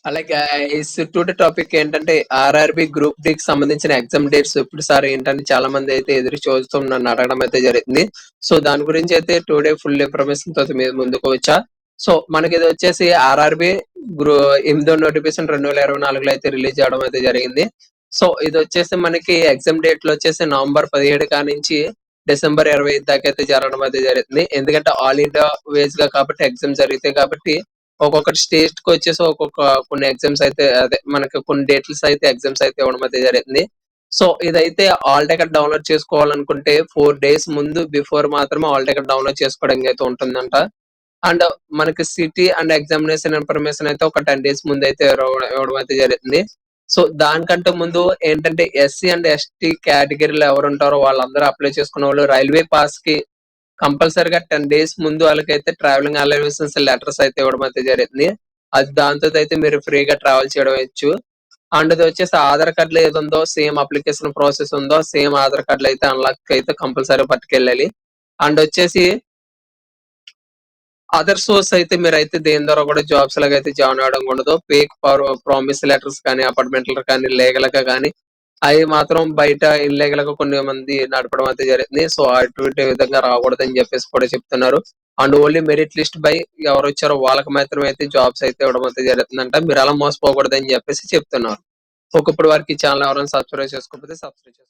అలాగే today topic ఏంటంటే RRB group డీకి సంబంధించిన ఎగ్జామ్ డేట్స్ ఎప్పుడు సార్ ఏంటని చాలా మంది అయితే ఎదురు చూస్తూ నన్ను అడగడం అయితే జరిగింది. సో దాని గురించి అయితే టుడే ఫుల్ ఇన్ఫర్మేషన్ తోటి మీ ముందుకు వచ్చా. సో మనకి ఇది వచ్చేసి ఆర్ఆర్‌బీ గ్రూ 8దో నోటిఫికేషన్ 2024లో అయితే రిలీజ్ అవ్వడం అయితే జరిగింది. సో ఇది వచ్చేసి మనకి ఎగ్జామ్ డేట్లు వచ్చేసి నవంబర్ 17 కానించి డిసెంబర్ 25 దాకా అయితే జరగడం అయితే జరిగింది. ఎందుకంటే ఆల్ ఇండియా వేస్‌గా కాబట్టి ఎగ్జామ్ జరుగుతాయి కాబట్టి ఒక్కొక్కటి స్టేట్‌కొచ్చేసి ఒక్కొక్క కొన్ని ఎగ్జామ్స్ అయితే అదే మనకి కొన్ని డేట్స్ అయితే ఎగ్జామ్స్ అయితే ఇవ్వడం అయితే జరిగింది. సో ఇదైతే హాల్ టికెట్ డౌన్‌లోడ్ చేసుకోవాలనుకుంటే 4 డేస్ ముందు బిఫోర్ మాత్రమే హాల్ టికెట్ డౌన్‌లోడ్ చేసుకోవడానికి అయితే ఉంటుందంట. అండ్ మనకి సిటీ అండ్ ఎగ్జామినేషన్ ఇన్ఫర్మేషన్ అయితే ఒక 10 డేస్ ముందైతే ఇవ్వడం అయితే జరుగుతుంది. సో దానికంటే ముందు ఏంటంటే ఎస్సీ అండ్ ఎస్టీ కేటగిరీలో ఎవరుంటారో వాళ్ళందరూ అప్లై చేసుకున్నోళ్ళు రైల్వే పాస్‌కి కంపల్సరీగా 10 డేస్ ముందు వాళ్ళకైతే ట్రావెలింగ్ అలవెన్సెస్ లెటర్స్ అయితే ఇవ్వడం అయితే జరిగింది. అది దాంతో అయితే మీరు ఫ్రీగా ట్రావెల్ చేయవచ్చు. అండ్ అది వచ్చేసి ఆధార్ కార్డ్‌లో ఏదుందో సేమ్ అప్లికేషన్ ప్రాసెస్ ఉందో సేమ్ ఆధార్ కార్డ్‌లో అయితే అన్‌లాక్ అయితే కంపల్సరీ పట్టుకెళ్ళాలి. అండ్ వచ్చేసి అదర్ సోర్స్ అయితే మీరైతే దేని ద్వారా కూడా జాబ్స్ లాగైతే జాయిన్ అవ్వడం ఉండదు. ఫేక్ ప్రామిస్ లెటర్స్ కానీ, అపార్ట్మెంట్‌లు కానీ, లీగల్‌గా గానీ అయి మాత్రం బయట ఇల్లీగల్‌గా కొన్ని మంది నడపడం అయితే జరిగింది. సో అటువంటి విధంగా రాకూడదని చెప్పేసి కూడా చెప్తున్నారు. And only merit list by ఎవరొచ్చారో వాళ్ళకి మాత్రమే అయితే జాబ్స్ అయితే ఇవ్వడం అయితే జరుగుతుందంట. మీరలా మోసపోకూడదని చెప్పేసి చెప్తున్నారు. ఒకప్పటి వరకు ఈ ఛానెల్ ఎవరైనా సబ్స్క్రైబ్ చేసుకోకపోతే సబ్స్క్రైబ్ చేసుకోండి.